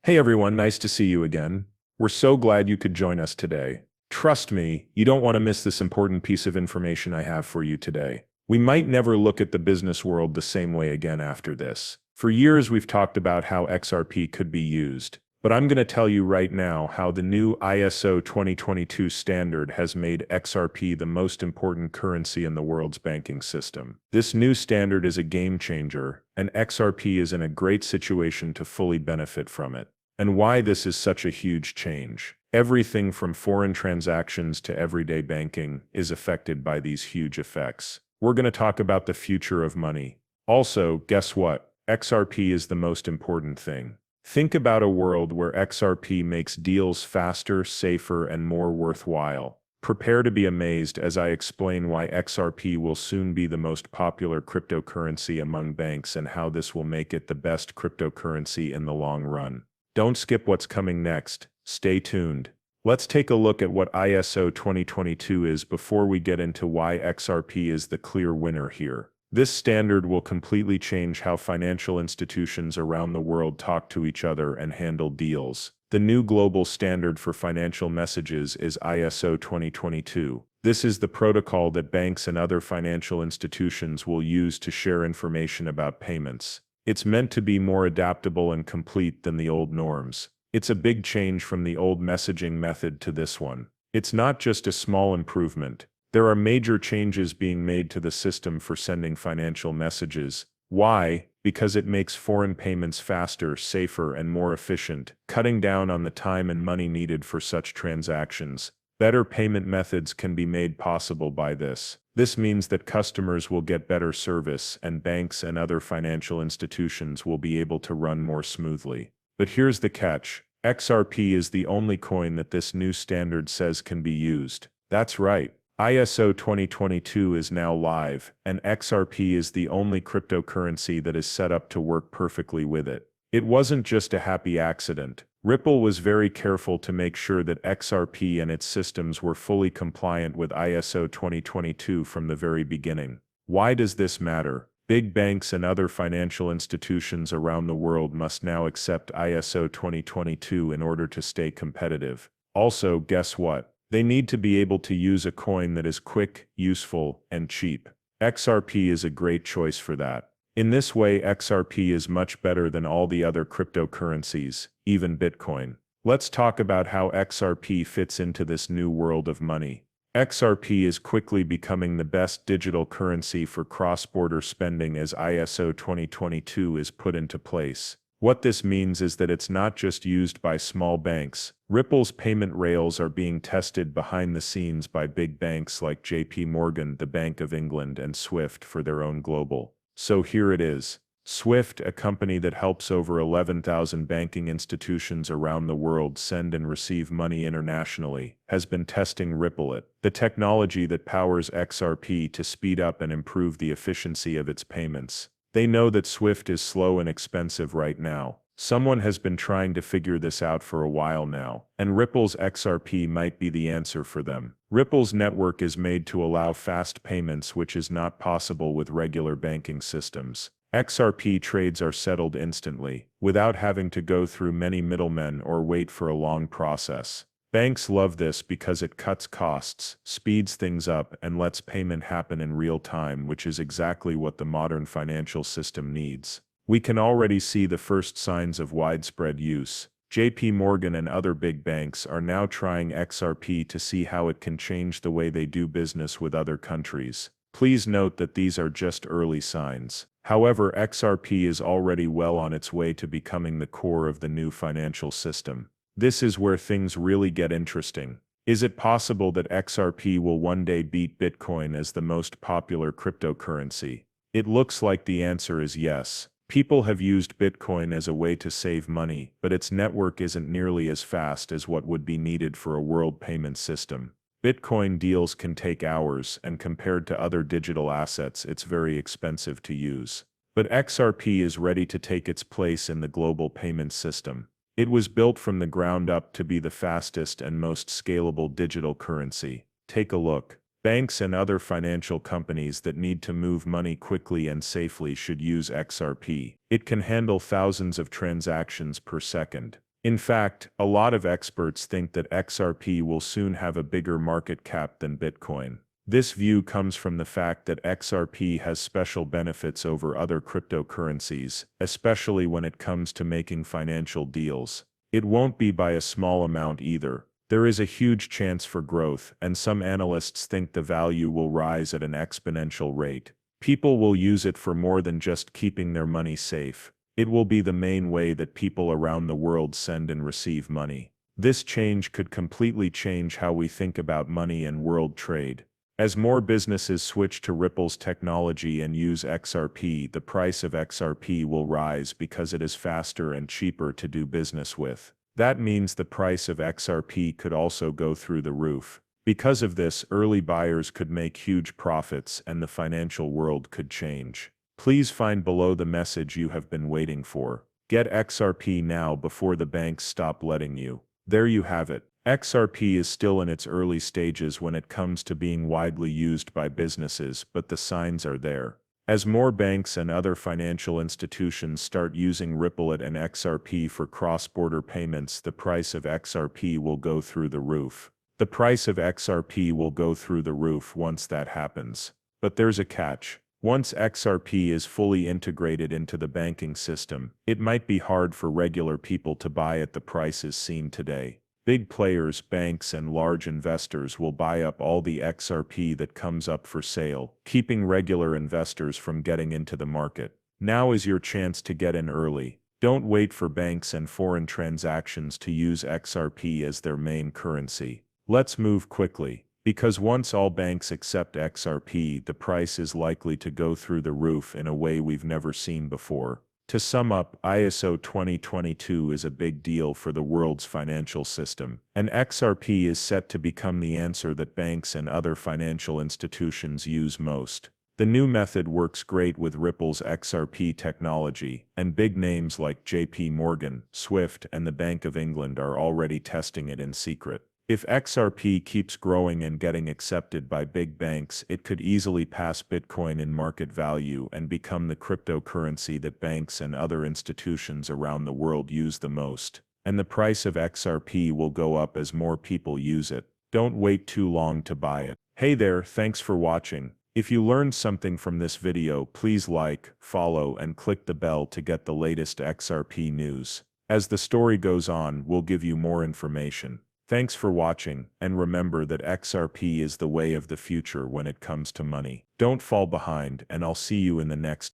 Hey everyone, nice to see you again. We're so glad you could join us today. Trust me, you don't want to miss this important piece of information I have for you today. We might never look at the business world the same way again after this. For years we've talked about how XRP could be used, but I'm going to tell you right now how the new ISO 2022 standard has made XRP the most important currency in the world's banking system. This new standard is a game changer, and XRP is in a great situation to fully benefit from it. And why this is such a huge change. Everything from foreign transactions to everyday banking is affected by these huge effects. We're going to talk about the future of money. Also, guess what? XRP is the most important thing. Think about a world where XRP makes deals faster, safer, and more worthwhile. Prepare to be amazed as I explain why XRP will soon be the most popular cryptocurrency among banks and how this will make it the best cryptocurrency in the long run. Don't skip what's coming next. Stay tuned. Let's take a look at what ISO 2022 is before we get into why XRP is the clear winner here. This standard will completely change how financial institutions around the world talk to each other and handle deals. The new global standard for financial messages is ISO 2022. This is the protocol that banks and other financial institutions will use to share information about payments. It's meant to be more adaptable and complete than the old norms. It's a big change from the old messaging method to this one. It's not just a small improvement. There are major changes being made to the system for sending financial messages. Why? Because it makes foreign payments faster, safer, and more efficient, cutting down on the time and money needed for such transactions. Better payment methods can be made possible by this. This means that customers will get better service and banks and other financial institutions will be able to run more smoothly. But here's the catch. XRP is the only coin that this new standard says can be used. That's right. ISO 2022 is now live, and XRP is the only cryptocurrency that is set up to work perfectly with it. It wasn't just a happy accident. Ripple was very careful to make sure that XRP and its systems were fully compliant with ISO 2022 from the very beginning. Why does this matter? Big banks and other financial institutions around the world must now accept ISO 2022 in order to stay competitive. Also, guess what? They need to be able to use a coin that is quick, useful, and cheap. XRP is a great choice for that. In this way, XRP is much better than all the other cryptocurrencies, even Bitcoin. Let's talk about how XRP fits into this new world of money. XRP is quickly becoming the best digital currency for cross-border spending as ISO 2022 is put into place. What this means is that it's not just used by small banks. Ripple's payment rails are being tested behind the scenes by big banks like JP Morgan, the Bank of England, and Swift for their own global. So here it is. Swift, a company that helps over 11,000 banking institutions around the world send and receive money internationally, has been testing Ripple, the technology that powers XRP to speed up and improve the efficiency of its payments. They know that Swift is slow and expensive right now. Someone has been trying to figure this out for a while now, and Ripple's XRP might be the answer for them. Ripple's network is made to allow fast payments, which is not possible with regular banking systems. XRP trades are settled instantly, without having to go through many middlemen or wait for a long process. Banks love this because it cuts costs, speeds things up, and lets payment happen in real time, which is exactly what the modern financial system needs. We can already see the first signs of widespread use. JP Morgan and other big banks are now trying XRP to see how it can change the way they do business with other countries. Please note that these are just early signs. However, XRP is already well on its way to becoming the core of the new financial system. This is where things really get interesting. Is it possible that XRP will one day beat Bitcoin as the most popular cryptocurrency? It looks like the answer is yes. People have used Bitcoin as a way to save money, but its network isn't nearly as fast as what would be needed for a world payment system. Bitcoin deals can take hours, and compared to other digital assets, it's very expensive to use. But XRP is ready to take its place in the global payment system. It was built from the ground up to be the fastest and most scalable digital currency. Take a look. Banks and other financial companies that need to move money quickly and safely should use XRP. It can handle thousands of transactions per second. In fact, a lot of experts think that XRP will soon have a bigger market cap than Bitcoin. This view comes from the fact that XRP has special benefits over other cryptocurrencies, especially when it comes to making financial deals. It won't be by a small amount either. There is a huge chance for growth, and some analysts think the value will rise at an exponential rate. People will use it for more than just keeping their money safe. It will be the main way that people around the world send and receive money. This change could completely change how we think about money and world trade. As more businesses switch to Ripple's technology and use XRP, the price of XRP will rise because it is faster and cheaper to do business with. That means the price of XRP could also go through the roof. Because of this, early buyers could make huge profits and the financial world could change. Please find below the message you have been waiting for. Get XRP now before the banks stop letting you. There you have it. XRP is still in its early stages when it comes to being widely used by businesses, but the signs are there. As more banks and other financial institutions start using Ripple and XRP for cross-border payments, the price of XRP will go through the roof. The price of XRP will go through the roof once that happens. But there's a catch. Once XRP is fully integrated into the banking system, it might be hard for regular people to buy at the prices seen today. Big players, banks, and large investors will buy up all the XRP that comes up for sale, keeping regular investors from getting into the market. Now is your chance to get in early. Don't wait for banks and foreign transactions to use XRP as their main currency. Let's move quickly, because once all banks accept XRP, the price is likely to go through the roof in a way we've never seen before. To sum up, ISO 2022 is a big deal for the world's financial system, and XRP is set to become the answer that banks and other financial institutions use most. The new method works great with Ripple's XRP technology, and big names like JP Morgan, Swift, and the Bank of England are already testing it in secret. If XRP keeps growing and getting accepted by big banks, it could easily pass Bitcoin in market value and become the cryptocurrency that banks and other institutions around the world use the most. And the price of XRP will go up as more people use it. Don't wait too long to buy it. Hey there, thanks for watching. If you learned something from this video, please like, follow, and click the bell to get the latest XRP news. As the story goes on, we'll give you more information. Thanks for watching, and remember that XRP is the way of the future when it comes to money. Don't fall behind, and I'll see you in the next